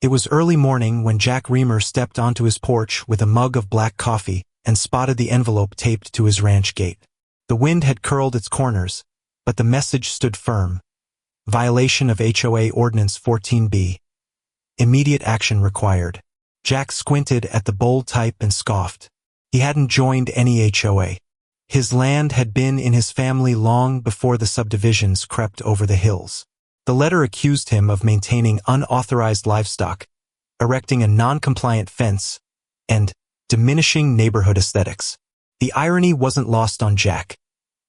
It was early morning when Jack Remer stepped onto his porch with a mug of black coffee and spotted the envelope taped to his ranch gate. The wind had curled its corners, but the message stood firm. Violation of HOA Ordinance 14B. Immediate action required. Jack squinted at the bold type and scoffed. He hadn't joined any HOA. His land had been in his family long before the subdivisions crept over the hills. The letter accused him of maintaining unauthorized livestock, erecting a non-compliant fence, and diminishing neighborhood aesthetics. The irony wasn't lost on Jack.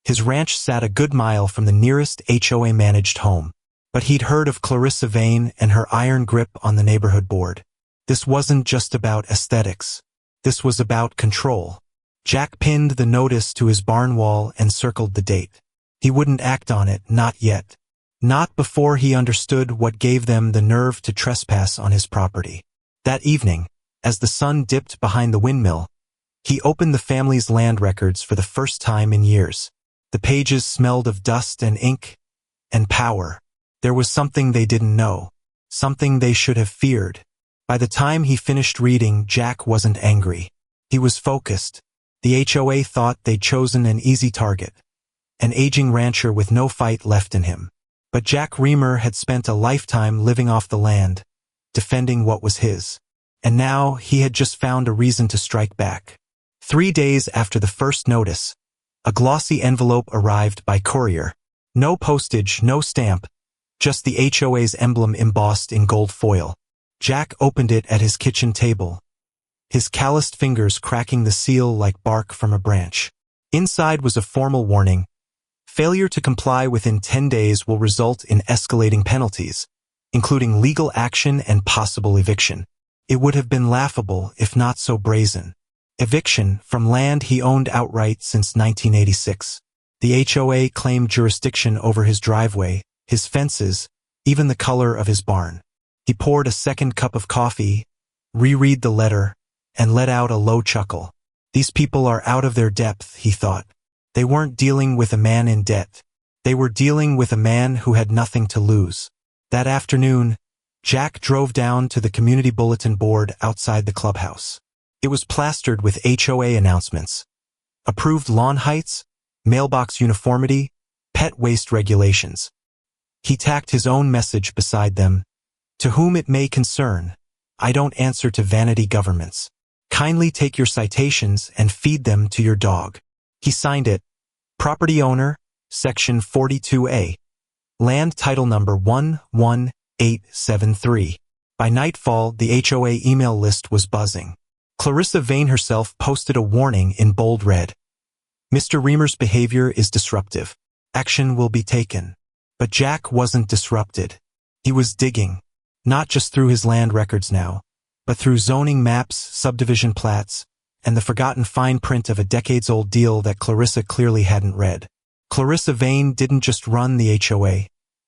His ranch sat a good mile from the nearest HOA-managed home, but he'd heard of Clarissa Vane and her iron grip on the neighborhood board. This wasn't just about aesthetics. This was about control. Jack pinned the notice to his barn wall and circled the date. He wouldn't act on it, not yet. Not before he understood what gave them the nerve to trespass on his property. That evening, as the sun dipped behind the windmill, he opened the family's land records for the first time in years. The pages smelled of dust and ink and power. There was something they didn't know, something they should have feared. By the time he finished reading, Jack wasn't angry. He was focused. The HOA thought they'd chosen an easy target, an aging rancher with no fight left in him. But Jack Remer had spent a lifetime living off the land, defending what was his. And now he had just found a reason to strike back. 3 days after the first notice, a glossy envelope arrived by courier. No postage, no stamp, just the HOA's emblem embossed in gold foil. Jack opened it at his kitchen table, his calloused fingers cracking the seal like bark from a branch. Inside was a formal warning. Failure to comply within 10 days will result in escalating penalties, including legal action and possible eviction. It would have been laughable if not so brazen. Eviction from land he owned outright since 1986. The HOA claimed jurisdiction over his driveway, his fences, even the color of his barn. He poured a second cup of coffee, reread the letter, and let out a low chuckle. These people are out of their depth, he thought. They weren't dealing with a man in debt. They were dealing with a man who had nothing to lose. That afternoon, Jack drove down to the community bulletin board outside the clubhouse. It was plastered with HOA announcements. Approved lawn heights, mailbox uniformity, pet waste regulations. He tacked his own message beside them. To whom it may concern, I don't answer to vanity governments. Kindly take your citations and feed them to your dog. He signed it. Property owner, Section 42A. Land title number 11873. By nightfall, the HOA email list was buzzing. Clarissa Vane herself posted a warning in bold red. Mr. Remer's behavior is disruptive. Action will be taken. But Jack wasn't disrupted. He was digging. Not just through his land records now, but through zoning maps, subdivision plats, and the forgotten fine print of a decades-old deal that Clarissa clearly hadn't read. Clarissa Vane didn't just run the HOA.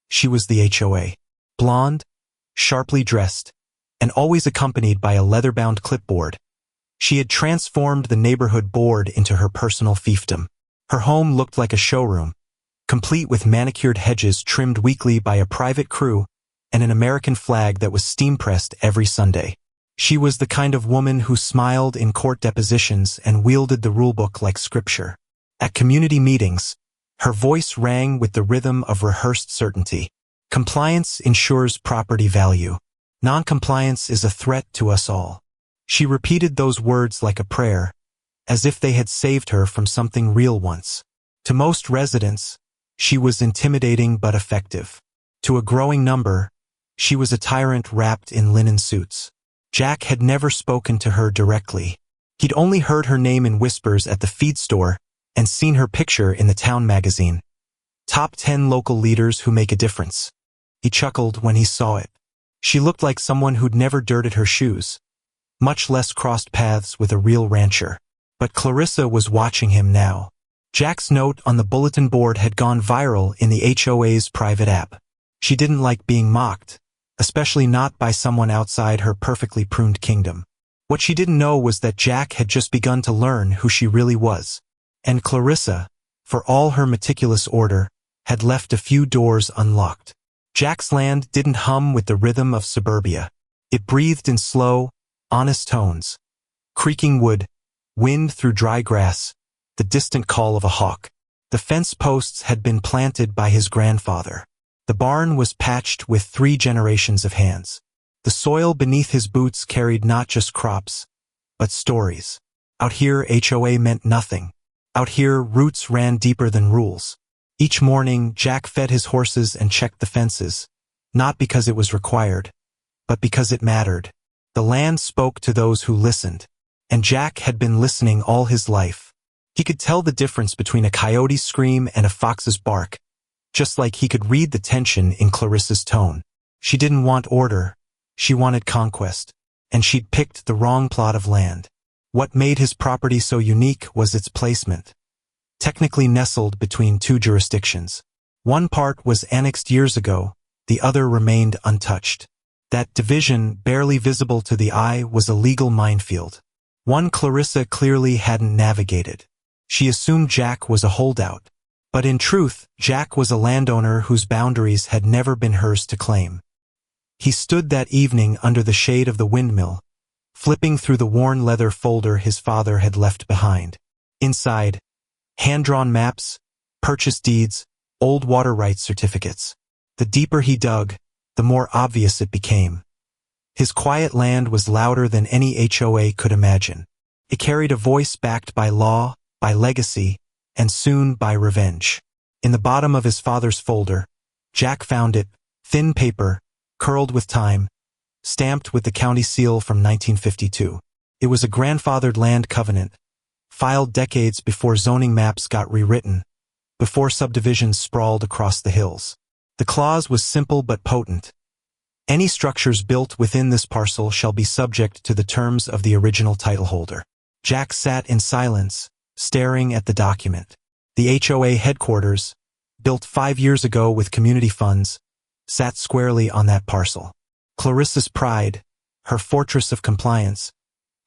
She was the HOA. Blonde, sharply dressed, and always accompanied by a leather-bound clipboard. She had transformed the neighborhood board into her personal fiefdom. Her home looked like a showroom, complete with manicured hedges trimmed weekly by a private crew and an American flag that was steam-pressed every Sunday. She was the kind of woman who smiled in court depositions and wielded the rulebook like scripture. At community meetings, her voice rang with the rhythm of rehearsed certainty. Compliance ensures property value. Non-compliance is a threat to us all. She repeated those words like a prayer, as if they had saved her from something real once. To most residents, she was intimidating but effective. To a growing number, she was a tyrant wrapped in linen suits. Jack had never spoken to her directly. He'd only heard her name in whispers at the feed store and seen her picture in the town magazine. Top 10 local leaders who make a difference. He chuckled when he saw it. She looked like someone who'd never dirted her shoes, much less crossed paths with a real rancher. But Clarissa was watching him now. Jack's note on the bulletin board had gone viral in the HOA's private app. She didn't like being mocked, especially not by someone outside her perfectly pruned kingdom. What she didn't know was that Jack had just begun to learn who she really was. And Clarissa, for all her meticulous order, had left a few doors unlocked. Jack's land didn't hum with the rhythm of suburbia. It breathed in slow, honest tones. Creaking wood, wind through dry grass, the distant call of a hawk. The fence posts had been planted by his grandfather. The barn was patched with 3 generations of hands. The soil beneath his boots carried not just crops, but stories. Out here, HOA meant nothing. Out here, roots ran deeper than rules. Each morning, Jack fed his horses and checked the fences, not because it was required, but because it mattered. The land spoke to those who listened, and Jack had been listening all his life. He could tell the difference between a coyote's scream and a fox's bark, just like he could read the tension in Clarissa's tone. She didn't want order, she wanted conquest, and she'd picked the wrong plot of land. What made his property so unique was its placement. Technically nestled between 2 jurisdictions. One part was annexed years ago, the other remained untouched. That division, barely visible to the eye, was a legal minefield. One Clarissa clearly hadn't navigated. She assumed Jack was a holdout. But in truth, Jack was a landowner whose boundaries had never been hers to claim. He stood that evening under the shade of the windmill, flipping through the worn leather folder his father had left behind. Inside, hand-drawn maps, purchase deeds, old water rights certificates. The deeper he dug, the more obvious it became. His quiet land was louder than any HOA could imagine. It carried a voice backed by law, by legacy, and soon by revenge. In the bottom of his father's folder, Jack found it, thin paper, curled with time, stamped with the county seal from 1952. It was a grandfathered land covenant, filed decades before zoning maps got rewritten, before subdivisions sprawled across the hills. The clause was simple but potent. Any structures built within this parcel shall be subject to the terms of the original title holder. Jack sat in silence, staring at the document. The HOA headquarters, built 5 years ago with community funds, sat squarely on that parcel. Clarissa's pride, her fortress of compliance,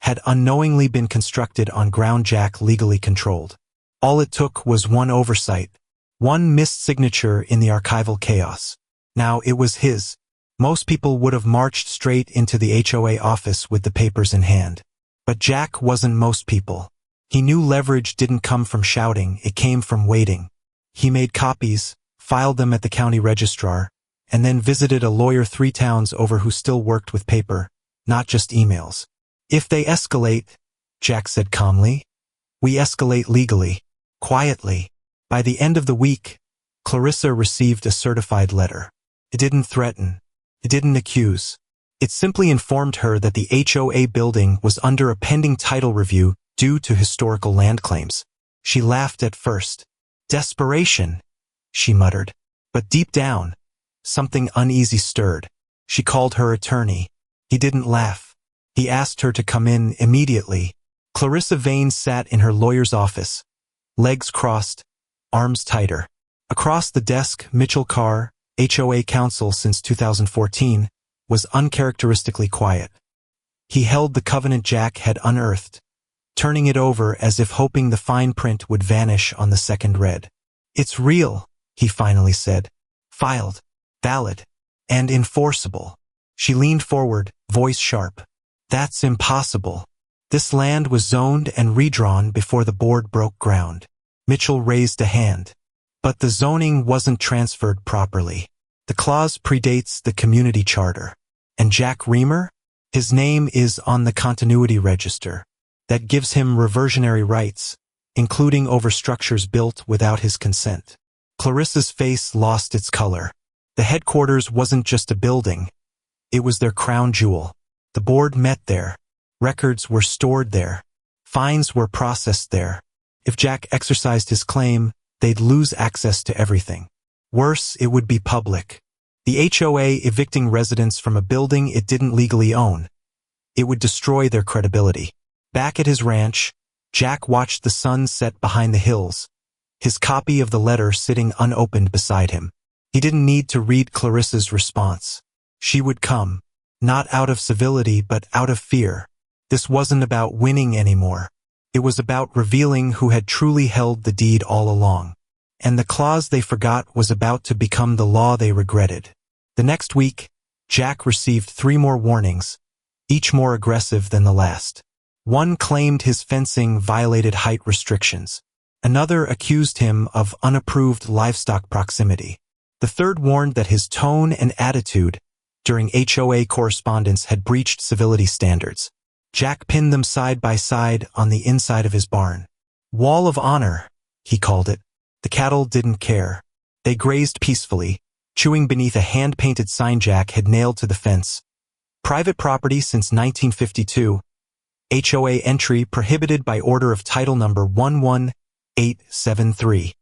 had unknowingly been constructed on ground Jack legally controlled. All it took was one oversight, one missed signature in the archival chaos. Now it was his. Most people would have marched straight into the HOA office with the papers in hand. But Jack wasn't most people. He knew leverage didn't come from shouting, it came from waiting. He made copies, filed them at the county registrar, and then visited a lawyer 3 towns over who still worked with paper, not just emails. If they escalate, Jack said calmly, we escalate legally, quietly. By the end of the week, Clarissa received a certified letter. It didn't threaten. It didn't accuse. It simply informed her that the HOA building was under a pending title review due to historical land claims. She laughed at first. Desperation, she muttered. But deep down, something uneasy stirred. She called her attorney. He didn't laugh. He asked her to come in immediately. Clarissa Vane sat in her lawyer's office, legs crossed, arms tighter. Across the desk, Mitchell Carr, HOA counsel since 2014, was uncharacteristically quiet. He held the covenant Jack had unearthed, turning it over as if hoping the fine print would vanish on the second read. It's real, he finally said. Filed, valid, and enforceable. She leaned forward, voice sharp. That's impossible. This land was zoned and redrawn before the board broke ground. Mitchell raised a hand. But the zoning wasn't transferred properly. The clause predates the community charter. And Jack Remer? His name is on the continuity register. That gives him reversionary rights, including over structures built without his consent. Clarissa's face lost its color. The headquarters wasn't just a building. It was their crown jewel. The board met there. Records were stored there. Fines were processed there. If Jack exercised his claim, they'd lose access to everything. Worse, it would be public. The HOA evicting residents from a building it didn't legally own. It would destroy their credibility. Back at his ranch, Jack watched the sun set behind the hills, his copy of the letter sitting unopened beside him. He didn't need to read Clarissa's response. She would come, not out of civility but out of fear. This wasn't about winning anymore. It was about revealing who had truly held the deed all along. And the clause they forgot was about to become the law they regretted. The next week, Jack received 3 more warnings, each more aggressive than the last. One claimed his fencing violated height restrictions. Another accused him of unapproved livestock proximity. The third warned that his tone and attitude during HOA correspondence had breached civility standards. Jack pinned them side by side on the inside of his barn. Wall of Honor, he called it. The cattle didn't care. They grazed peacefully, chewing beneath a hand-painted sign Jack had nailed to the fence. Private property since 1952. HOA entry prohibited by order of title number 11873.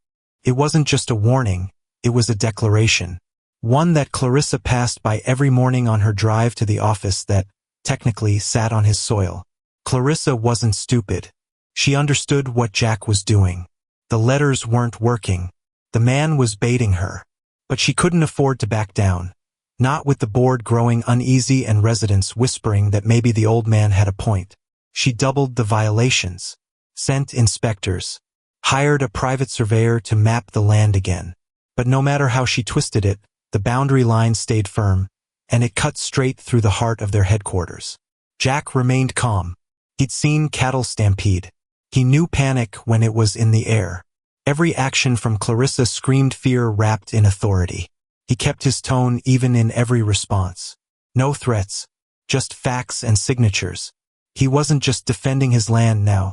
It wasn't just a warning, it was a declaration. One that Clarissa passed by every morning on her drive to the office that, technically, sat on his soil. Clarissa wasn't stupid. She understood what Jack was doing. The letters weren't working. The man was baiting her. But she couldn't afford to back down. Not with the board growing uneasy and residents whispering that maybe the old man had a point. She doubled the violations. Sent inspectors. Hired a private surveyor to map the land again. But no matter how she twisted it, the boundary line stayed firm, and it cut straight through the heart of their headquarters. Jack remained calm. He'd seen cattle stampede. He knew panic when it was in the air. Every action from Clarissa screamed fear wrapped in authority. He kept his tone even in every response. No threats, just facts and signatures. He wasn't just defending his land now.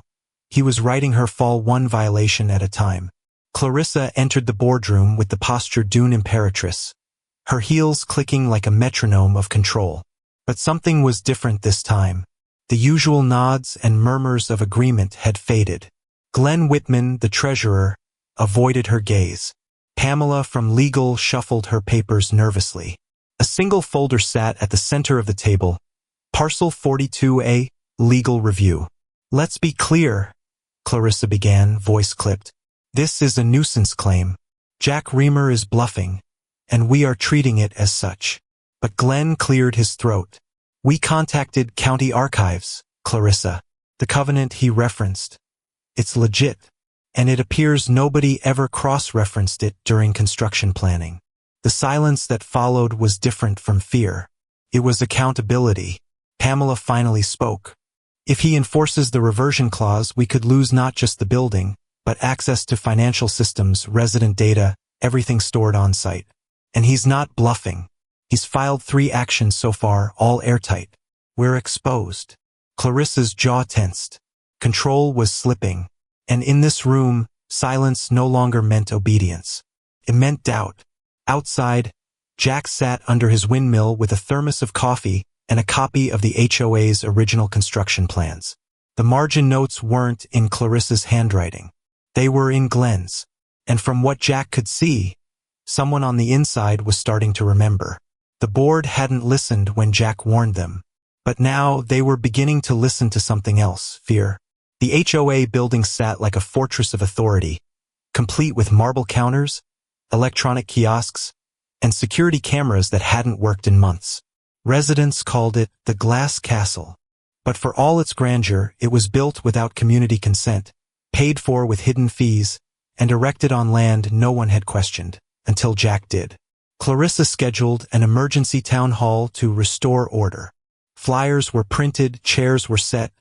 He was writing her fall one violation at a time. Clarissa entered the boardroom with the posture d'une imperatrice, her heels clicking like a metronome of control. But something was different this time. The usual nods and murmurs of agreement had faded. Glenn Whitman, the treasurer, avoided her gaze. Pamela from legal shuffled her papers nervously. A single folder sat at the center of the table. Parcel 42A, Legal Review. Let's be clear, Clarissa began, voice clipped. This is a nuisance claim. Jack Remer is bluffing, and we are treating it as such. But Glenn cleared his throat. We contacted county archives, Clarissa. The covenant he referenced. It's legit, and it appears nobody ever cross-referenced it during construction planning. The silence that followed was different from fear. It was accountability. Pamela finally spoke. If he enforces the reversion clause, we could lose not just the building, but access to financial systems, resident data, everything stored on site. And he's not bluffing. He's filed 3 actions so far, all airtight. We're exposed. Clarissa's jaw tensed. Control was slipping. And in this room, silence no longer meant obedience. It meant doubt. Outside, Jack sat under his windmill with a thermos of coffee and a copy of the HOA's original construction plans. The margin notes weren't in Clarissa's handwriting. They were in Glenn's. And from what Jack could see, someone on the inside was starting to remember. The board hadn't listened when Jack warned them. But now they were beginning to listen to something else, fear. The HOA building sat like a fortress of authority, complete with marble counters, electronic kiosks, and security cameras that hadn't worked in months. Residents called it the Glass Castle. But for all its grandeur, it was built without community consent, paid for with hidden fees, and erected on land no one had questioned, until Jack did. Clarissa scheduled an emergency town hall to restore order. Flyers were printed, chairs were set,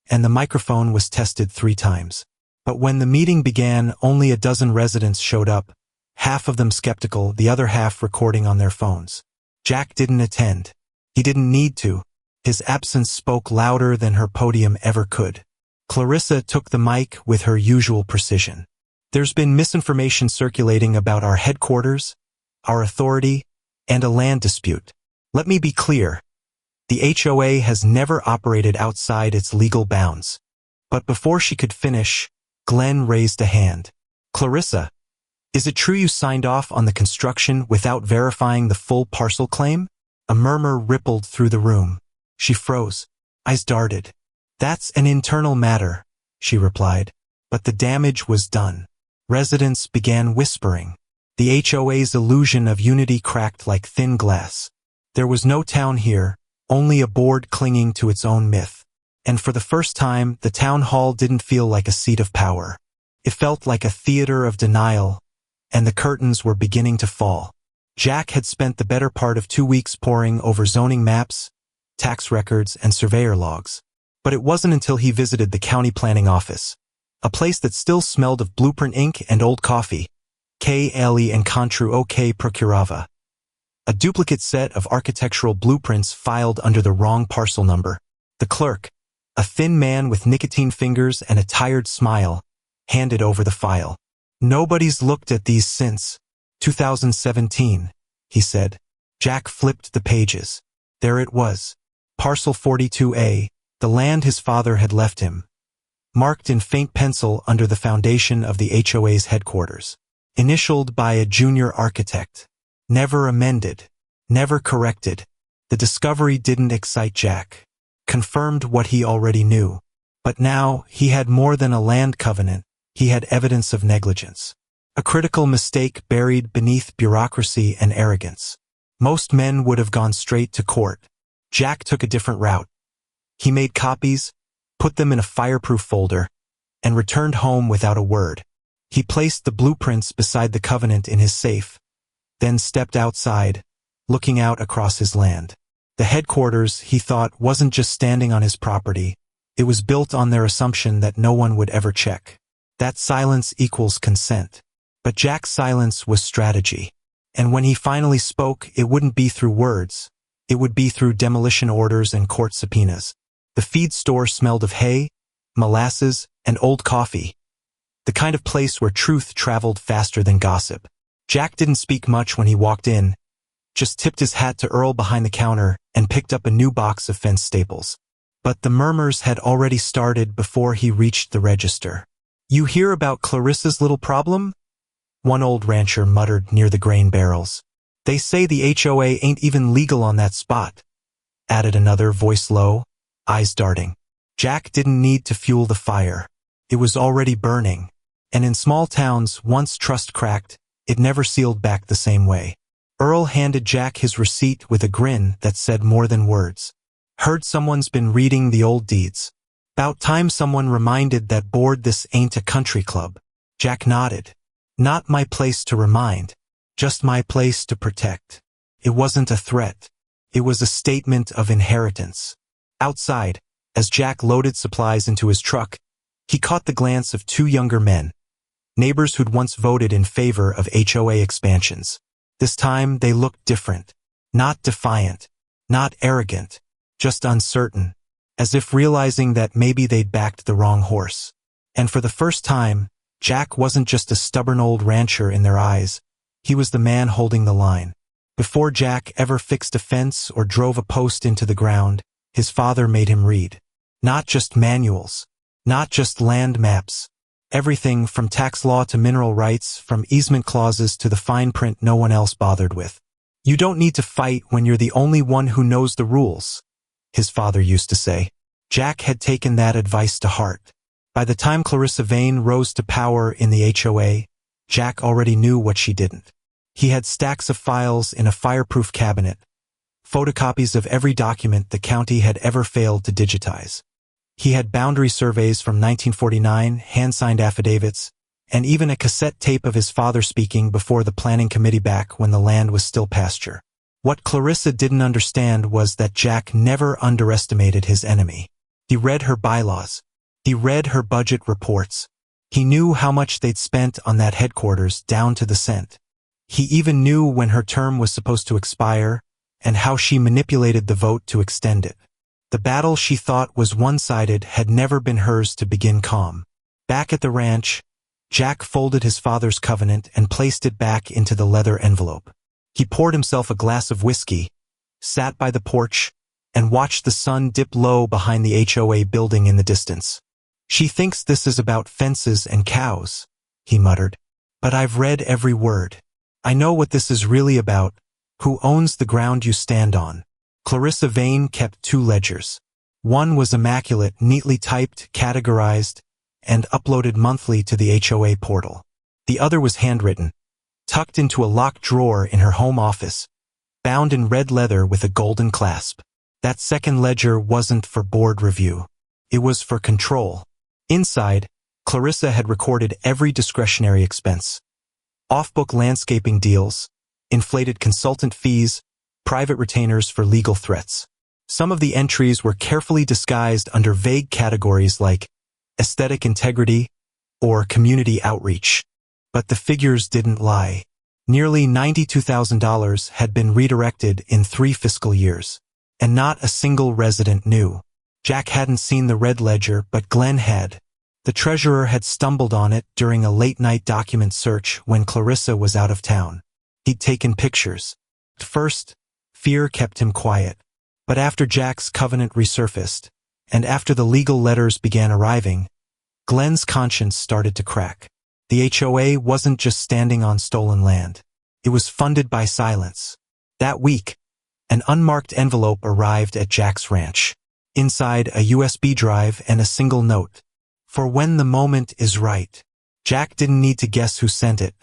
and the microphone was tested 3 times. But when the meeting began, only a dozen residents showed up, half of them skeptical, the other half recording on their phones. Jack didn't attend. He didn't need to. His absence spoke louder than her podium ever could. Clarissa took the mic with her usual precision. There's been misinformation circulating about our headquarters, our authority, and a land dispute. Let me be clear. The HOA has never operated outside its legal bounds. But before she could finish, Glenn raised a hand. Clarissa, is it true you signed off on the construction without verifying the full parcel claim? A murmur rippled through the room. She froze. Eyes darted. That's an internal matter, she replied. But the damage was done. Residents began whispering. The HOA's illusion of unity cracked like thin glass. There was no town here, only a board clinging to its own myth. And for the first time, the town hall didn't feel like a seat of power. It felt like a theater of denial, and the curtains were beginning to fall. Jack had spent the better part of 2 weeks poring over zoning maps, tax records, and surveyor logs. But it wasn't until he visited the county planning office, a place that still smelled of blueprint ink and old coffee, que le encontró que procuraba. A duplicate set of architectural blueprints filed under the wrong parcel number. The clerk, a thin man with nicotine fingers and a tired smile, handed over the file. "Nobody's looked at these since 2017, he said. Jack flipped the pages. There it was. Parcel 42A, the land his father had left him, marked in faint pencil under the foundation of the HOA's headquarters. Initialed by a junior architect. Never amended. Never corrected. The discovery didn't excite Jack. Confirmed what he already knew. But now, he had more than a land covenant. He had evidence of negligence. A critical mistake buried beneath bureaucracy and arrogance. Most men would have gone straight to court. Jack took a different route. He made copies, put them in a fireproof folder, and returned home without a word. He placed the blueprints beside the covenant in his safe, then stepped outside, looking out across his land. The headquarters, he thought, wasn't just standing on his property. It was built on their assumption that no one would ever check. That silence equals consent. But Jack's silence was strategy. And when he finally spoke, it wouldn't be through words. It would be through demolition orders and court subpoenas. The feed store smelled of hay, molasses, and old coffee. The kind of place where truth traveled faster than gossip. Jack didn't speak much when he walked in, just tipped his hat to Earl behind the counter and picked up a new box of fence staples. But the murmurs had already started before he reached the register. "You hear about Clarissa's little problem?" one old rancher muttered near the grain barrels. "They say the HOA ain't even legal on that spot," added another, voice low, eyes darting. Jack didn't need to fuel the fire. It was already burning. And in small towns, once trust cracked, it never sealed back the same way. Earl handed Jack his receipt with a grin that said more than words. "Heard someone's been reading the old deeds. 'Bout time someone reminded that board this ain't a country club." Jack nodded. "Not my place to remind. Just my place to protect." It wasn't a threat. It was a statement of inheritance. Outside, as Jack loaded supplies into his truck, he caught the glance of two younger men, neighbors who'd once voted in favor of HOA expansions. This time, they looked different. Not defiant. Not arrogant. Just uncertain. As if realizing that maybe they'd backed the wrong horse. And for the first time, Jack wasn't just a stubborn old rancher in their eyes. He was the man holding the line. Before Jack ever fixed a fence or drove a post into the ground, his father made him read. Not just manuals. Not just land maps. Everything from tax law to mineral rights, from easement clauses to the fine print no one else bothered with. "You don't need to fight when you're the only one who knows the rules," his father used to say. Jack had taken that advice to heart. By the time Clarissa Vane rose to power in the HOA, Jack already knew what she didn't. He had stacks of files in a fireproof cabinet, photocopies of every document the county had ever failed to digitize. He had boundary surveys from 1949, hand-signed affidavits, and even a cassette tape of his father speaking before the planning committee back when the land was still pasture. What Clarissa didn't understand was that Jack never underestimated his enemy. He read her bylaws. He read her budget reports. He knew how much they'd spent on that headquarters down to the cent. He even knew when her term was supposed to expire and how she manipulated the vote to extend it. The battle she thought was one-sided had never been hers to begin calm. Back at the ranch, Jack folded his father's covenant and placed it back into the leather envelope. He poured himself a glass of whiskey, sat by the porch, and watched the sun dip low behind the HOA building in the distance. "She thinks this is about fences and cows," he muttered. "But I've read every word. I know what this is really about, who owns the ground you stand on." Clarissa Vane kept two ledgers. One was immaculate, neatly typed, categorized, and uploaded monthly to the HOA portal. The other was handwritten, tucked into a locked drawer in her home office, bound in red leather with a golden clasp. That second ledger wasn't for board review. It was for control. Inside, Clarissa had recorded every discretionary expense. Off-book landscaping deals, inflated consultant fees, private retainers for legal threats. Some of the entries were carefully disguised under vague categories like aesthetic integrity or community outreach. But the figures didn't lie. Nearly $92,000 had been redirected in 3 fiscal years. And not a single resident knew. Jack hadn't seen the red ledger, but Glenn had. The treasurer had stumbled on it during a late-night document search when Clarissa was out of town. He'd taken pictures. At first, fear kept him quiet. But after Jack's covenant resurfaced, and after the legal letters began arriving, Glenn's conscience started to crack. The HOA wasn't just standing on stolen land. It was funded by silence. That week, an unmarked envelope arrived at Jack's ranch. Inside, a USB drive and a single note. For when the moment is right. Jack didn't need to guess who sent it.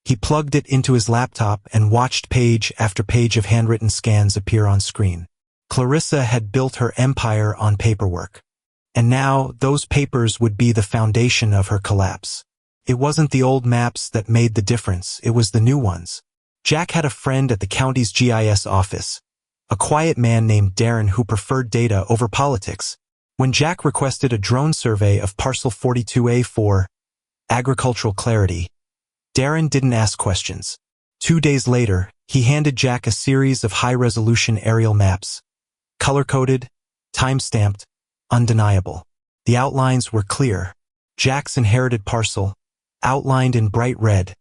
He plugged it into his laptop and watched page after page of handwritten scans appear on screen. Clarissa had built her empire on paperwork. And now, those papers would be the foundation of her collapse. It wasn't the old maps that made the difference, it was the new ones. Jack had a friend at the county's GIS office, a quiet man named Darren who preferred data over politics. When Jack requested a drone survey of Parcel 42A for agricultural clarity, Darren didn't ask questions. 2 days later, he handed Jack a series of high-resolution aerial maps. Color-coded, time-stamped, undeniable. The outlines were clear. Jack's inherited parcel, outlined in bright red,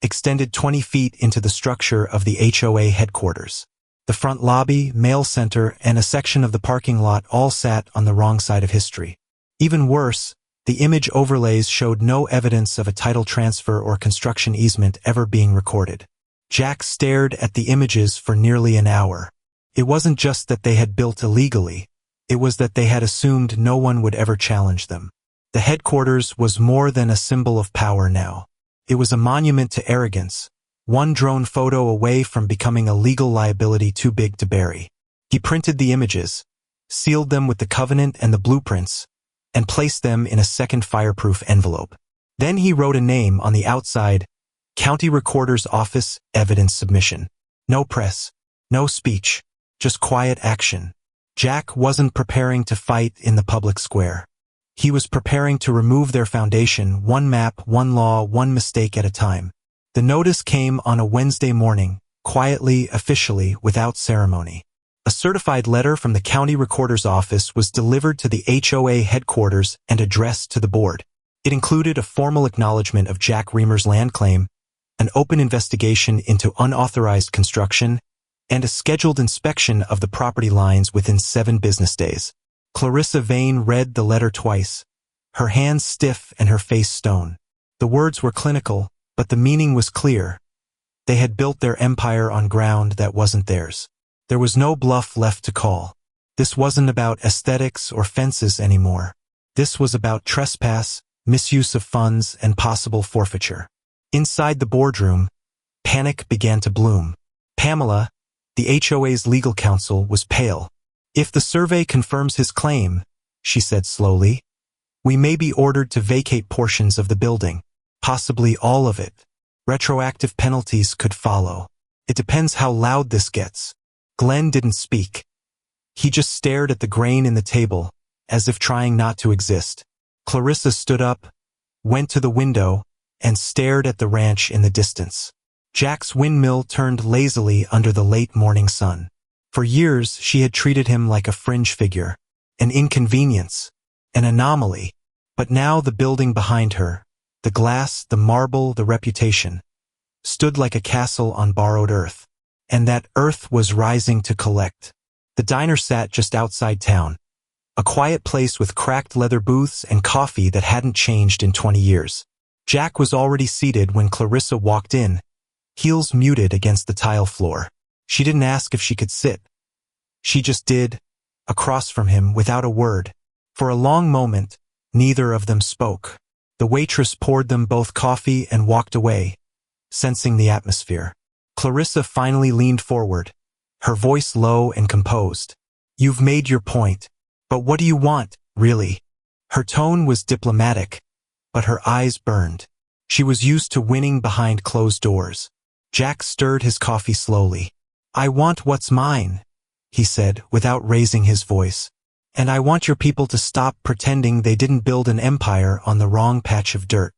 extended 20 feet into the structure of the HOA headquarters. The front lobby, mail center, and a section of the parking lot all sat on the wrong side of history. Even worse, the image overlays showed no evidence of a title transfer or construction easement ever being recorded. Jack stared at the images for nearly an hour. It wasn't just that they had built illegally, it was that they had assumed no one would ever challenge them. The headquarters was more than a symbol of power now. It was a monument to arrogance, one drone photo away from becoming a legal liability too big to bury. He printed the images, sealed them with the covenant and the blueprints, and placed them in a second fireproof envelope. Then he wrote a name on the outside, County Recorder's Office, Evidence Submission. No press, no speech, just quiet action. Jack wasn't preparing to fight in the public square. He was preparing to remove their foundation, one map, one law, one mistake at a time. The notice came on a Wednesday morning, quietly, officially, without ceremony. A certified letter from the county recorder's office was delivered to the HOA headquarters and addressed to the board. It included a formal acknowledgement of Jack Remer's land claim, an open investigation into unauthorized construction, and a scheduled inspection of the property lines within 7 business days. Clarissa Vane read the letter twice, her hands stiff and her face stone. The words were clinical, but the meaning was clear. They had built their empire on ground that wasn't theirs. There was no bluff left to call. This wasn't about aesthetics or fences anymore. This was about trespass, misuse of funds, and possible forfeiture. Inside the boardroom, panic began to bloom. Pamela, the HOA's legal counsel, was pale. If the survey confirms his claim, she said slowly, we may be ordered to vacate portions of the building, possibly all of it. Retroactive penalties could follow. It depends how loud this gets. Glenn didn't speak. He just stared at the grain in the table, as if trying not to exist. Clarissa stood up, went to the window, and stared at the ranch in the distance. Jack's windmill turned lazily under the late morning sun. For years, she had treated him like a fringe figure, an inconvenience, an anomaly. But now the building behind her, the glass, the marble, the reputation, stood like a castle on borrowed earth. And that earth was rising to collect. The diner sat just outside town, a quiet place with cracked leather booths and coffee that hadn't changed in 20 years. Jack was already seated when Clarissa walked in, heels muted against the tile floor. She didn't ask if she could sit. She just did, across from him, without a word. For a long moment, neither of them spoke. The waitress poured them both coffee and walked away, sensing the atmosphere. Clarissa finally leaned forward, her voice low and composed. You've made your point. But what do you want, really? Her tone was diplomatic, but her eyes burned. She was used to winning behind closed doors. Jack stirred his coffee slowly. I want what's mine. he said, without raising his voice. And I want your people to stop pretending they didn't build an empire on the wrong patch of dirt.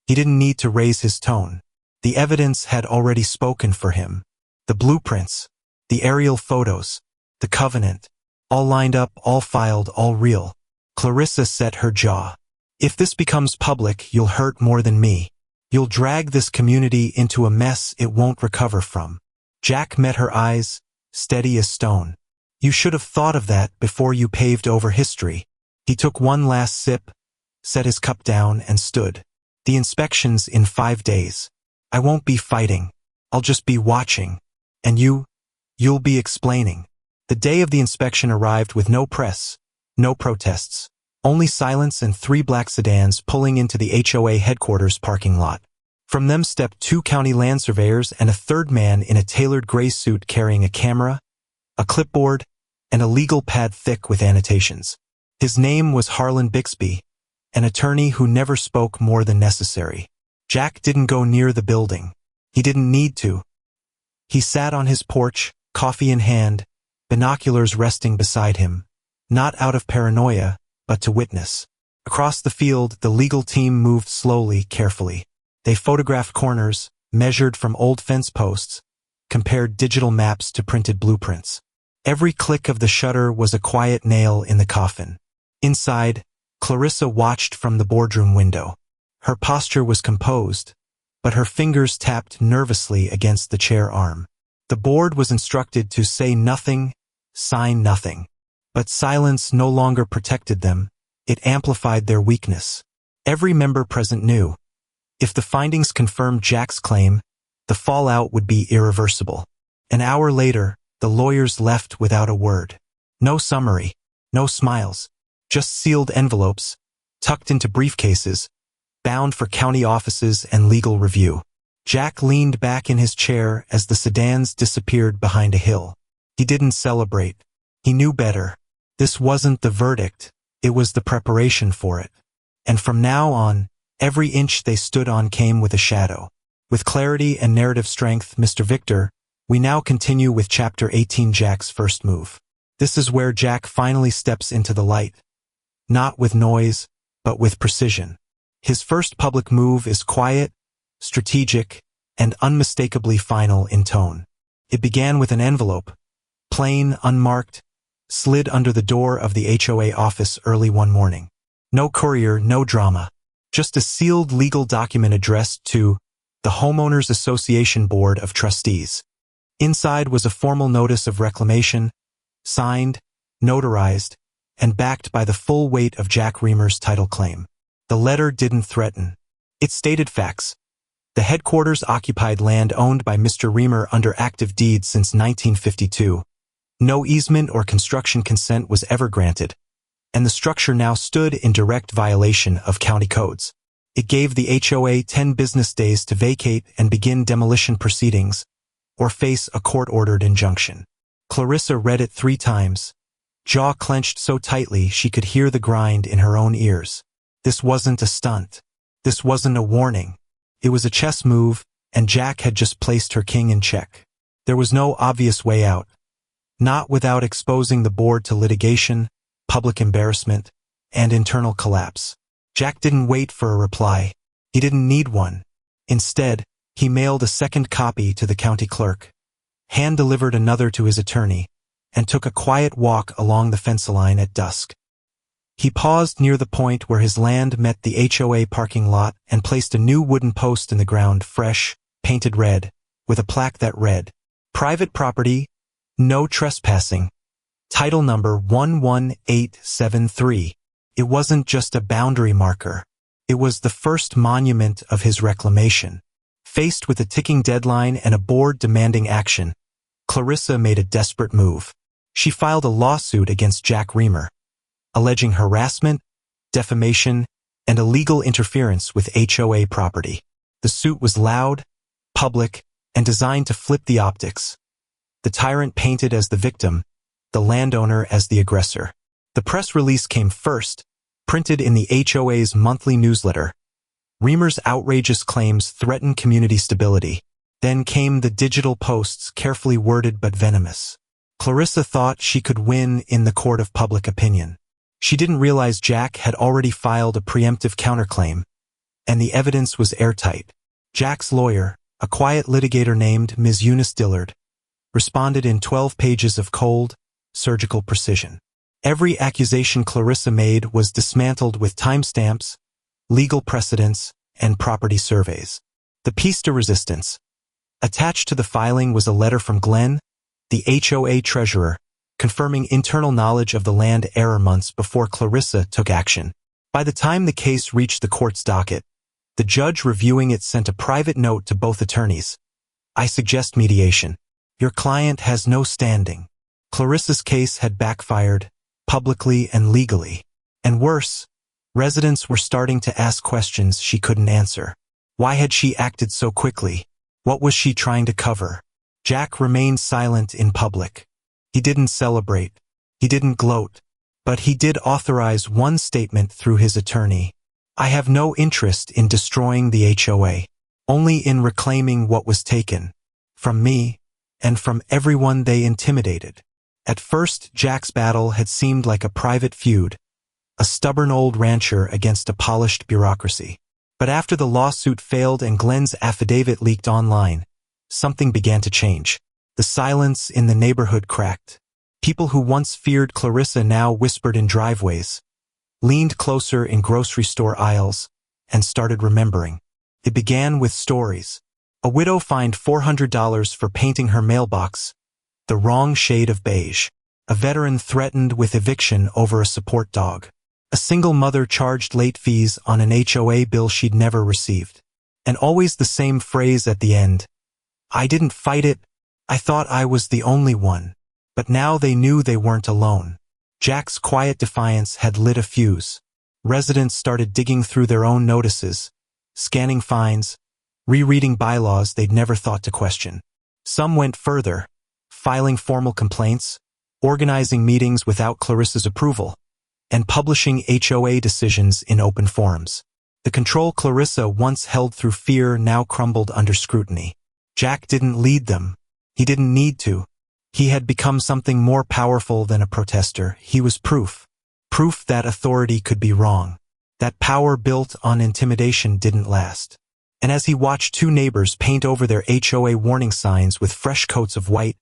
He didn't need to raise his tone. The evidence had already spoken for him. The blueprints, the aerial photos, the covenant, all lined up, all filed, all real. Clarissa set her jaw. If this becomes public, you'll hurt more than me. You'll drag this community into a mess it won't recover from. Jack met her eyes, steady as stone. You should have thought of that before you paved over history. He took one last sip, set his cup down, and stood. The inspection's in 5 days. I won't be fighting. I'll just be watching. And you'll be explaining. The day of the inspection arrived with no press, no protests, only silence and 3 black sedans pulling into the HOA headquarters parking lot. From them stepped 2 county land surveyors and a third man in a tailored gray suit carrying a camera, a clipboard, and a legal pad thick with annotations. His name was Harlan Bixby, an attorney who never spoke more than necessary. Jack didn't go near the building. He didn't need to. He sat on his porch, coffee in hand, binoculars resting beside him, not out of paranoia, but to witness. Across the field, the legal team moved slowly, carefully. They photographed corners, measured from old fence posts, compared digital maps to printed blueprints. Every click of the shutter was a quiet nail in the coffin. Inside, Clarissa watched from the boardroom window. Her posture was composed, but her fingers tapped nervously against the chair arm. The board was instructed to say nothing, sign nothing. But silence no longer protected them, it amplified their weakness. Every member present knew. If the findings confirmed Jack's claim, the fallout would be irreversible. An hour later, the lawyers left without a word. No summary, no smiles, just sealed envelopes, tucked into briefcases, bound for county offices and legal review. Jack leaned back in his chair as the sedans disappeared behind a hill. He didn't celebrate. He knew better. This wasn't the verdict, it was the preparation for it. And from now on, every inch they stood on came with a shadow. With clarity and narrative strength, Mr. Victor, we now continue with Chapter 18, Jack's first move. This is where Jack finally steps into the light. Not with noise, but with precision. His first public move is quiet, strategic, and unmistakably final in tone. It began with an envelope, plain, unmarked, slid under the door of the HOA office early one morning. No courier, no drama. Just a sealed legal document addressed to the Homeowners Association Board of Trustees. Inside was a formal notice of reclamation, signed, notarized, and backed by the full weight of Jack Remer's title claim. The letter didn't threaten. It stated facts. The headquarters occupied land owned by Mr. Remer under active deed since 1952. No easement or construction consent was ever granted, and the structure now stood in direct violation of county codes. It gave the HOA 10 business days to vacate and begin demolition proceedings, or face a court-ordered injunction. Clarissa read it 3 times, jaw clenched so tightly she could hear the grind in her own ears. This wasn't a stunt. This wasn't a warning. It was a chess move, and Jack had just placed her king in check. There was no obvious way out. Not without exposing the board to litigation, public embarrassment, and internal collapse. Jack didn't wait for a reply. He didn't need one. Instead, he mailed a second copy to the county clerk, hand-delivered another to his attorney, and took a quiet walk along the fence line at dusk. He paused near the point where his land met the HOA parking lot and placed a new wooden post in the ground, fresh, painted red, with a plaque that read, "Private property, no trespassing. Title number 11873. It wasn't just a boundary marker. It was the first monument of his reclamation. Faced with a ticking deadline and a board demanding action, Clarissa made a desperate move. She filed a lawsuit against Jack Remer, alleging harassment, defamation, and illegal interference with HOA property. The suit was loud, public, and designed to flip the optics. The tyrant painted as the victim, the landowner as the aggressor. The press release came first, printed in the HOA's monthly newsletter. Remer's outrageous claims threatened community stability. Then came the digital posts, carefully worded but venomous. Clarissa thought she could win in the court of public opinion. She didn't realize Jack had already filed a preemptive counterclaim, and the evidence was airtight. Jack's lawyer, a quiet litigator named Ms. Eunice Dillard, responded in 12 pages of cold, surgical precision. Every accusation Clarissa made was dismantled with timestamps, legal precedents, and property surveys. The piece de resistance. Attached to the filing was a letter from Glenn, the HOA treasurer, confirming internal knowledge of the land error months before Clarissa took action. By the time the case reached the court's docket, the judge reviewing it sent a private note to both attorneys. I suggest mediation. Your client has no standing. Clarissa's case had backfired, publicly and legally. And worse, residents were starting to ask questions she couldn't answer. Why had she acted so quickly? What was she trying to cover? Jack remained silent in public. He didn't celebrate. He didn't gloat. But he did authorize one statement through his attorney. I have no interest in destroying the HOA, only in reclaiming what was taken from me and from everyone they intimidated. At first, Jack's battle had seemed like a private feud, a stubborn old rancher against a polished bureaucracy. But after the lawsuit failed and Glenn's affidavit leaked online, something began to change. The silence in the neighborhood cracked. People who once feared Clarissa now whispered in driveways, leaned closer in grocery store aisles, and started remembering. It began with stories. A widow fined $400 for painting her mailbox the wrong shade of beige. A veteran threatened with eviction over a support dog. A single mother charged late fees on an HOA bill she'd never received. And always the same phrase at the end. I didn't fight it. I thought I was the only one. But now they knew they weren't alone. Jack's quiet defiance had lit a fuse. Residents started digging through their own notices, scanning fines, rereading bylaws they'd never thought to question. Some went further, filing formal complaints, organizing meetings without Clarissa's approval, and publishing HOA decisions in open forums. The control Clarissa once held through fear now crumbled under scrutiny. Jack didn't lead them. He didn't need to. He had become something more powerful than a protester. He was proof. Proof that authority could be wrong. That power built on intimidation didn't last. And as he watched two neighbors paint over their HOA warning signs with fresh coats of white,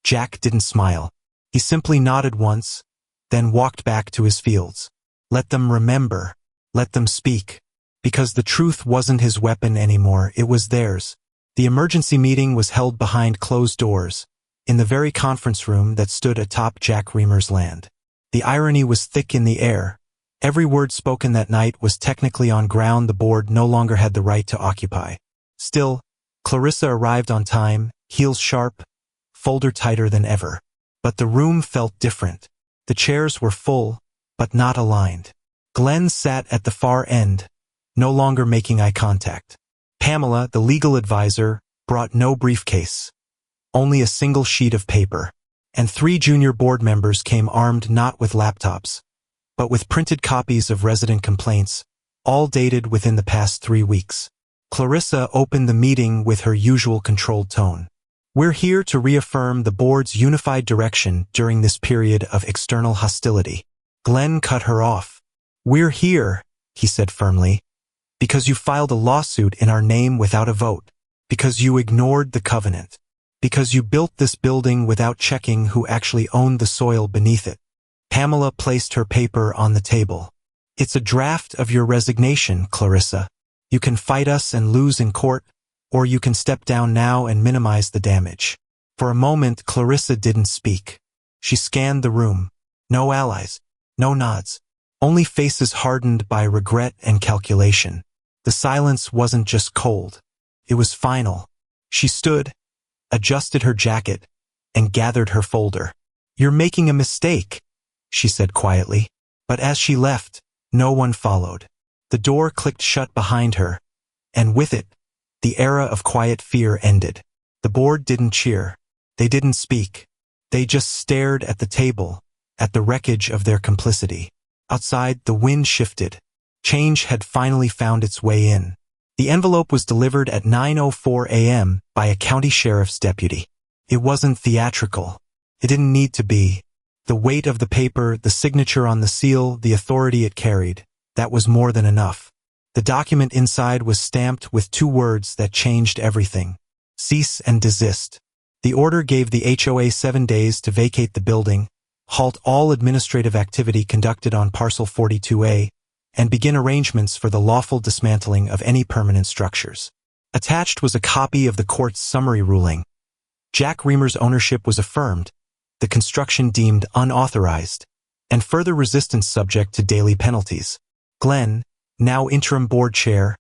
Jack didn't smile. He simply nodded once, then walked back to his fields. Let them remember. Let them speak. Because the truth wasn't his weapon anymore, it was theirs. The emergency meeting was held behind closed doors, in the very conference room that stood atop Jack Remer's land. The irony was thick in the air. Every word spoken that night was technically on ground the board no longer had the right to occupy. Still, Clarissa arrived on time, heels sharp, folder tighter than ever. But the room felt different. The chairs were full, but not aligned. Glenn sat at the far end, no longer making eye contact. Pamela, the legal advisor, brought no briefcase. Only a single sheet of paper. And 3 junior board members came armed not with laptops, but with printed copies of resident complaints, all dated within the past 3 weeks. Clarissa opened the meeting with her usual controlled tone. We're here to reaffirm the board's unified direction during this period of external hostility. Glenn cut her off. We're here, he said firmly, because you filed a lawsuit in our name without a vote, because you ignored the covenant, because you built this building without checking who actually owned the soil beneath it. Pamela placed her paper on the table. It's a draft of your resignation, Clarissa. You can fight us and lose in court, or you can step down now and minimize the damage. For a moment, Clarissa didn't speak. She scanned the room. No allies, no nods, only faces hardened by regret and calculation. The silence wasn't just cold. It was final. She stood, adjusted her jacket, and gathered her folder. You're making a mistake, she said quietly. But as she left, no one followed. The door clicked shut behind her, and with it, the era of quiet fear ended. The board didn't cheer. They didn't speak. They just stared at the table, at the wreckage of their complicity. Outside, the wind shifted. Change had finally found its way in. The envelope was delivered at 9:04 a.m. by a county sheriff's deputy. It wasn't theatrical. It didn't need to be. The weight of the paper, the signature on the seal, the authority it carried, that was more than enough. The document inside was stamped with 2 words that changed everything: cease and desist. The order gave the HOA 7 days to vacate the building, halt all administrative activity conducted on Parcel 42A, and begin arrangements for the lawful dismantling of any permanent structures. Attached was a copy of the court's summary ruling. Jack Remer's ownership was affirmed, the construction deemed unauthorized, and further resistance subject to daily penalties. Glenn, now interim board chair,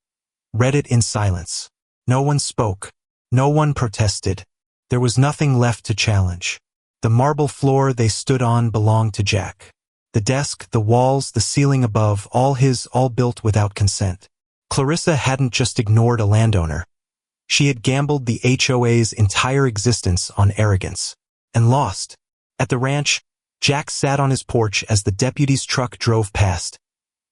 read it in silence. No one spoke. No one protested. There was nothing left to challenge. The marble floor they stood on belonged to Jack. The desk, the walls, the ceiling above, all his, all built without consent. Clarissa hadn't just ignored a landowner. She had gambled the HOA's entire existence on arrogance. And lost. At the ranch, Jack sat on his porch as the deputy's truck drove past,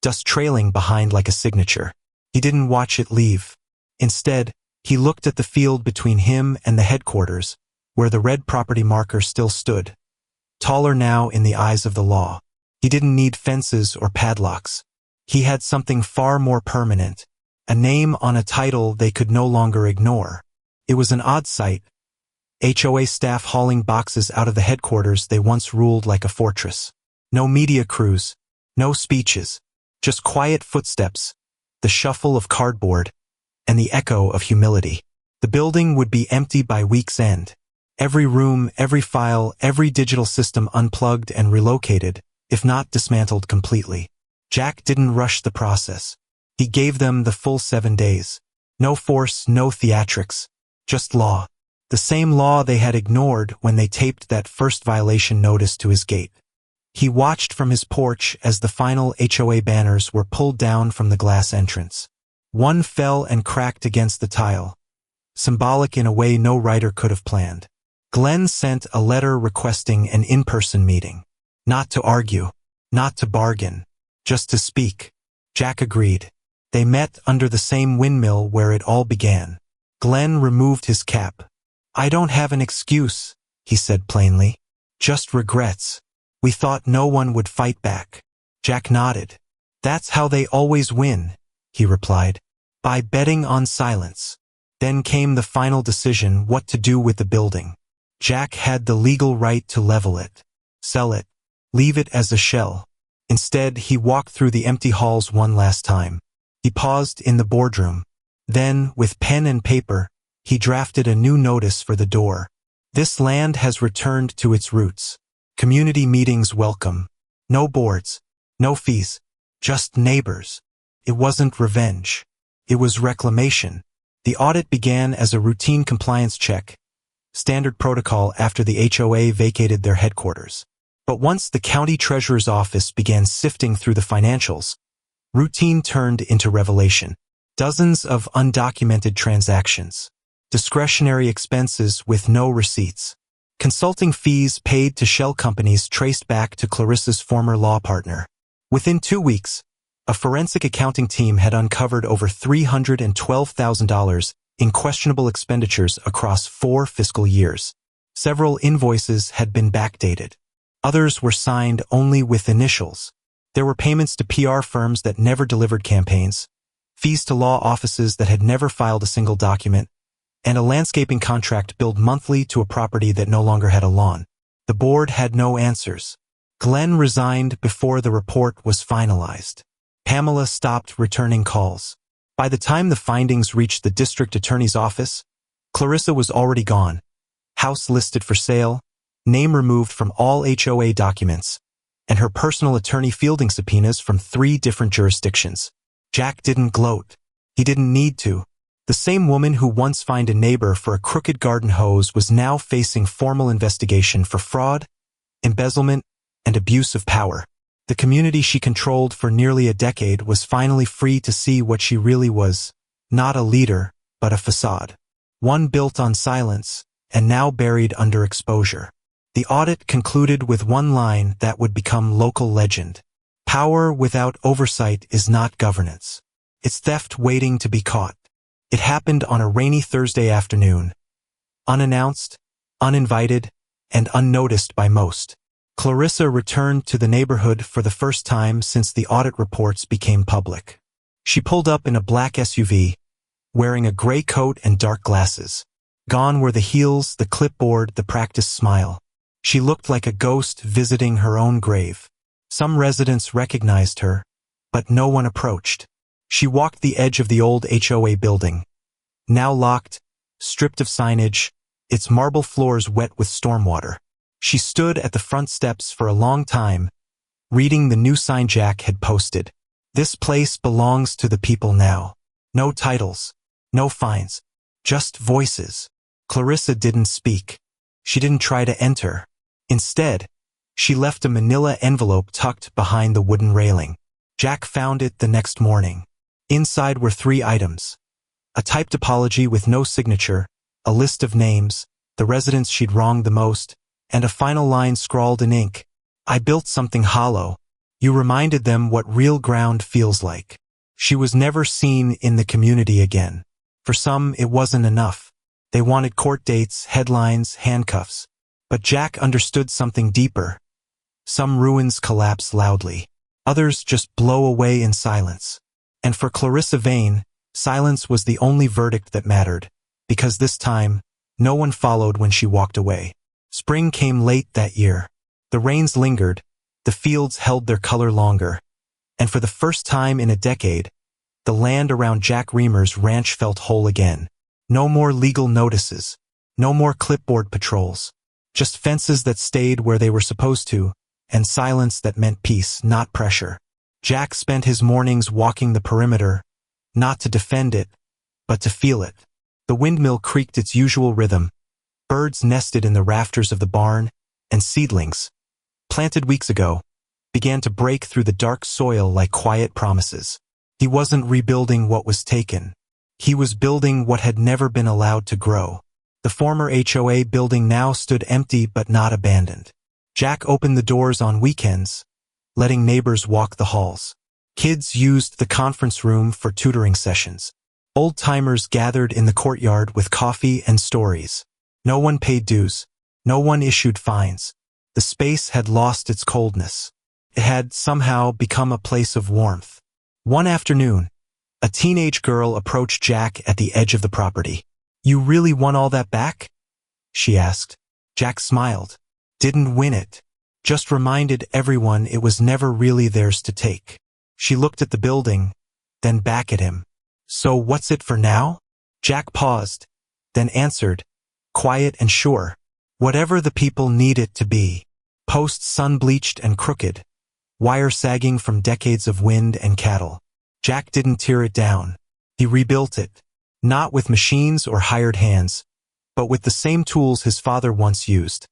dust trailing behind like a signature. He didn't watch it leave. Instead, he looked at the field between him and the headquarters, where the red property marker still stood, taller now in the eyes of the law. He didn't need fences or padlocks. He had something far more permanent, a name on a title they could no longer ignore. It was an odd sight. HOA staff hauling boxes out of the headquarters they once ruled like a fortress. No media crews, no speeches, just quiet footsteps, the shuffle of cardboard, and the echo of humility. The building would be empty by week's end. Every room, every file, every digital system unplugged and relocated, if not dismantled completely. Jack didn't rush the process. He gave them the full 7 days. No force, no theatrics. Just law. The same law they had ignored when they taped that first violation notice to his gate. He watched from his porch as the final HOA banners were pulled down from the glass entrance. One fell and cracked against the tile, symbolic in a way no writer could have planned. Glenn sent a letter requesting an in-person meeting. Not to argue, not to bargain, just to speak. Jack agreed. They met under the same windmill where it all began. Glenn removed his cap. "I don't have an excuse," he said plainly. "Just regrets. We thought no one would fight back." Jack nodded. "That's how they always win," he replied. "By betting on silence." Then came the final decision: what to do with the building. Jack had the legal right to level it, sell it, leave it as a shell. Instead, he walked through the empty halls one last time. He paused in the boardroom. Then, with pen and paper, he drafted a new notice for the door. "This land has returned to its roots. Community meetings welcome. No boards, no fees, just neighbors." It wasn't revenge. It was reclamation. The audit began as a routine compliance check, standard protocol after the HOA vacated their headquarters. But once the county treasurer's office began sifting through the financials, routine turned into revelation. Dozens of undocumented transactions. Discretionary expenses with no receipts. Consulting fees paid to shell companies traced back to Clarissa's former law partner. Within 2 weeks, a forensic accounting team had uncovered over $312,000 in questionable expenditures across 4 fiscal years. Several invoices had been backdated. Others were signed only with initials. There were payments to PR firms that never delivered campaigns, fees to law offices that had never filed a single document, and a landscaping contract billed monthly to a property that no longer had a lawn. The board had no answers. Glenn resigned before the report was finalized. Pamela stopped returning calls. By the time the findings reached the district attorney's office, Clarissa was already gone. House listed for sale, name removed from all HOA documents, and her personal attorney fielding subpoenas from 3 different jurisdictions. Jack didn't gloat. He didn't need to. The same woman who once fined a neighbor for a crooked garden hose was now facing formal investigation for fraud, embezzlement, and abuse of power. The community she controlled for nearly a decade was finally free to see what she really was, not a leader, but a facade. One built on silence, and now buried under exposure. The audit concluded with one line that would become local legend. Power without oversight is not governance. It's theft waiting to be caught. It happened on a rainy Thursday afternoon. Unannounced, uninvited, and unnoticed by most. Clarissa returned to the neighborhood for the first time since the audit reports became public. She pulled up in a black SUV, wearing a gray coat and dark glasses. Gone were the heels, the clipboard, the practiced smile. She looked like a ghost visiting her own grave. Some residents recognized her, but no one approached. She walked the edge of the old HOA building, now locked, stripped of signage, its marble floors wet with stormwater. She stood at the front steps for a long time, reading the new sign Jack had posted. This place belongs to the people now. No titles, no fines, just voices. Clarissa didn't speak. She didn't try to enter. Instead, she left a manila envelope tucked behind the wooden railing. Jack found it the next morning. Inside were 3 items. A typed apology with no signature, a list of names, the residents she'd wronged the most, and a final line scrawled in ink. I built something hollow. You reminded them what real ground feels like. She was never seen in the community again. For some, it wasn't enough. They wanted court dates, headlines, handcuffs. But Jack understood something deeper. Some ruins collapse loudly. Others just blow away in silence. And for Clarissa Vane, silence was the only verdict that mattered, because this time, no one followed when she walked away. Spring came late that year. The rains lingered, the fields held their color longer, and for the first time in a decade, the land around Jack Remer's ranch felt whole again. No more legal notices, no more clipboard patrols, just fences that stayed where they were supposed to, and silence that meant peace, not pressure. Jack spent his mornings walking the perimeter, not to defend it, but to feel it. The windmill creaked its usual rhythm. Birds nested in the rafters of the barn, and seedlings, planted weeks ago, began to break through the dark soil like quiet promises. He wasn't rebuilding what was taken. He was building what had never been allowed to grow. The former HOA building now stood empty but not abandoned. Jack opened the doors on weekends, letting neighbors walk the halls. Kids used the conference room for tutoring sessions. Old-timers gathered in the courtyard with coffee and stories. No one paid dues. No one issued fines. The space had lost its coldness. It had somehow become a place of warmth. One afternoon, a teenage girl approached Jack at the edge of the property. You really won all that back? She asked. Jack smiled. Didn't win it. Just reminded everyone it was never really theirs to take. She looked at the building, then back at him. So what's it for now? Jack paused, then answered, quiet and sure. Whatever the people need it to be. Posts sun-bleached and crooked. Wire sagging from decades of wind and cattle. Jack didn't tear it down. He rebuilt it. Not with machines or hired hands, but with the same tools his father once used.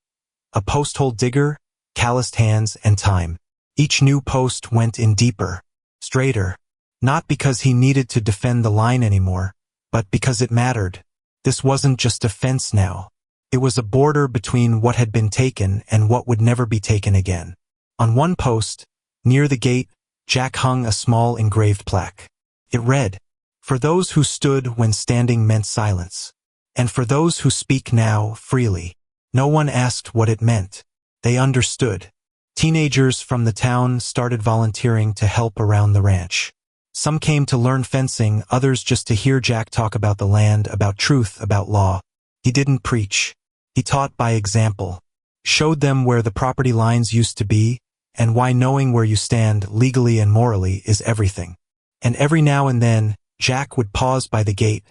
A post-hole digger, calloused hands, and time. Each new post went in deeper, straighter. Not because he needed to defend the line anymore, but because it mattered. This wasn't just a fence now. It was a border between what had been taken and what would never be taken again. On one post, near the gate, Jack hung a small engraved plaque. It read, "For those who stood when standing meant silence, and for those who speak now freely." No one asked what it meant. They understood. Teenagers from the town started volunteering to help around the ranch. Some came to learn fencing, others just to hear Jack talk about the land, about truth, about law. He didn't preach. He taught by example. Showed them where the property lines used to be, and why knowing where you stand legally and morally is everything. And every now and then, Jack would pause by the gate,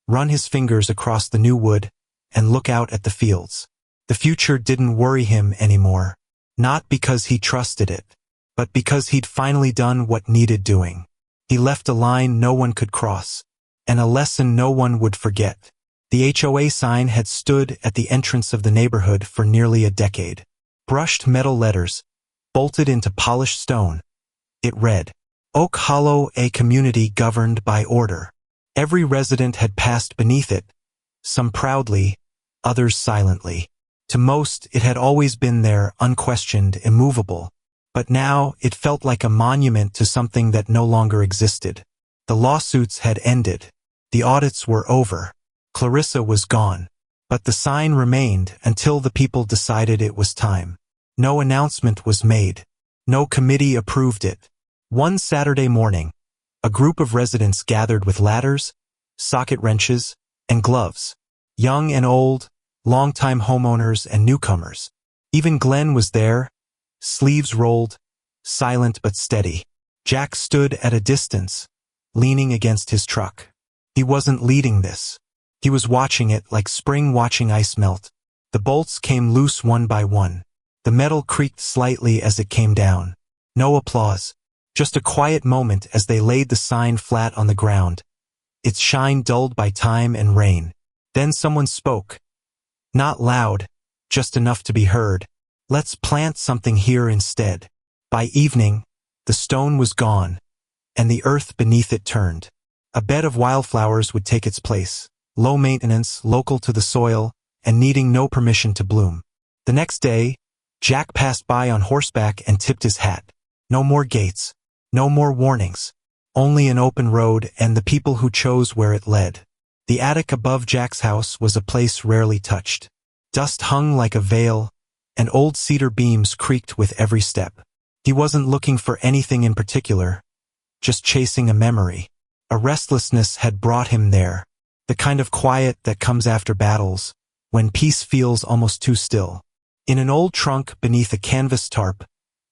run his fingers across the new wood, and look out at the fields. The future didn't worry him anymore. Not because he trusted it, but because he'd finally done what needed doing. He left a line no one could cross, and a lesson no one would forget. The HOA sign had stood at the entrance of the neighborhood for nearly a decade. Brushed metal letters, bolted into polished stone. It read, Oak Hollow, a community governed by order. Every resident had passed beneath it, some proudly, others silently. To most, it had always been there, unquestioned, immovable. But now, it felt like a monument to something that no longer existed. The lawsuits had ended. The audits were over. Clarissa was gone. But the sign remained until the people decided it was time. No announcement was made. No committee approved it. One Saturday morning, a group of residents gathered with ladders, socket wrenches, and gloves. Young and old, longtime homeowners and newcomers. Even Glenn was there, sleeves rolled, silent but steady. Jack stood at a distance, leaning against his truck. He wasn't leading this. He was watching it like spring watching ice melt. The bolts came loose one by one. The metal creaked slightly as it came down. No applause. Just a quiet moment as they laid the sign flat on the ground, its shine dulled by time and rain. Then someone spoke. Not loud, just enough to be heard. Let's plant something here instead. By evening, the stone was gone, and the earth beneath it turned. A bed of wildflowers would take its place, low maintenance, local to the soil, and needing no permission to bloom. The next day, Jack passed by on horseback and tipped his hat. No more gates, no more warnings, only an open road and the people who chose where it led. The attic above Jack's house was a place rarely touched. Dust hung like a veil, and old cedar beams creaked with every step. He wasn't looking for anything in particular, just chasing a memory. A restlessness had brought him there, the kind of quiet that comes after battles, when peace feels almost too still. In an old trunk beneath a canvas tarp,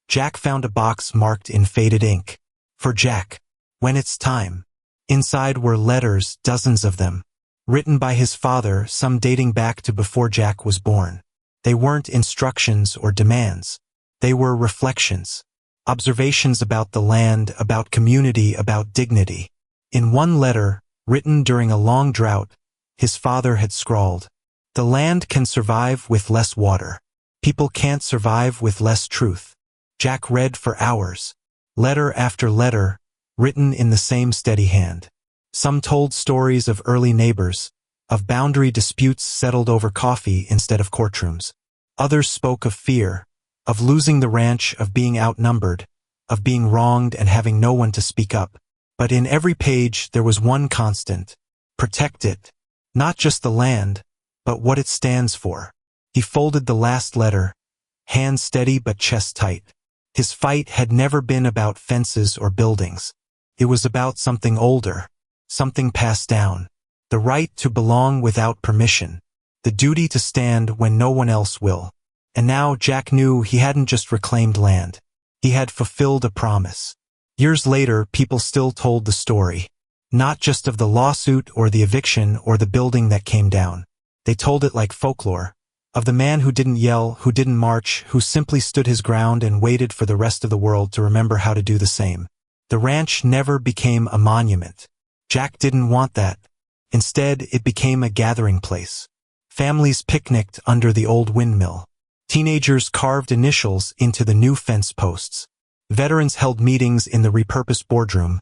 Jack found a box marked in faded ink. For Jack, when it's time. Inside were letters, dozens of them, written by his father, some dating back to before Jack was born. They weren't instructions or demands. They were reflections. Observations about the land, about community, about dignity. In one letter, written during a long drought, his father had scrawled, "The land can survive with less water. People can't survive with less truth." Jack read for hours, letter after letter, written in the same steady hand. Some told stories of early neighbors, of boundary disputes settled over coffee instead of courtrooms. Others spoke of fear, of losing the ranch, of being outnumbered, of being wronged and having no one to speak up. But in every page there was one constant: protect it. Not just the land, but what it stands for. He folded the last letter, hand steady but chest tight. His fight had never been about fences or buildings. It was about something older, something passed down. The right to belong without permission. The duty to stand when no one else will. And now Jack knew he hadn't just reclaimed land. He had fulfilled a promise. Years later, people still told the story. Not just of the lawsuit or the eviction or the building that came down. They told it like folklore. Of the man who didn't yell, who didn't march, who simply stood his ground and waited for the rest of the world to remember how to do the same. The ranch never became a monument. Jack didn't want that. Instead, it became a gathering place. Families picnicked under the old windmill. Teenagers carved initials into the new fence posts. Veterans held meetings in the repurposed boardroom,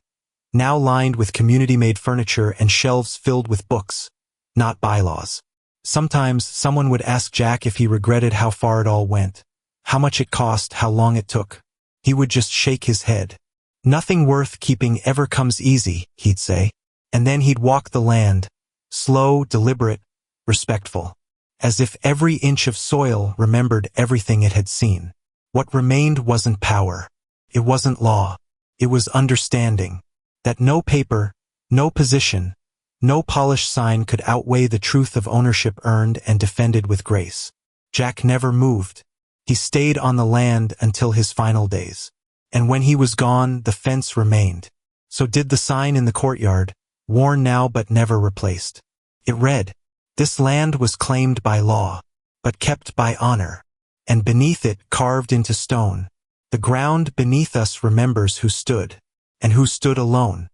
now lined with community-made furniture and shelves filled with books, not bylaws. Sometimes someone would ask Jack if he regretted how far it all went, how much it cost, how long it took. He would just shake his head. Nothing worth keeping ever comes easy, he'd say. And then he'd walk the land, slow, deliberate, respectful, as if every inch of soil remembered everything it had seen. What remained wasn't power. It wasn't law. It was understanding. That no paper, no position, no polished sign could outweigh the truth of ownership earned and defended with grace. Jack never moved. He stayed on the land until his final days. And when he was gone, the fence remained. So did the sign in the courtyard, worn now but never replaced. It read, "This land was claimed by law, but kept by honor." And beneath it, carved into stone, "The ground beneath us remembers who stood, and who stood alone."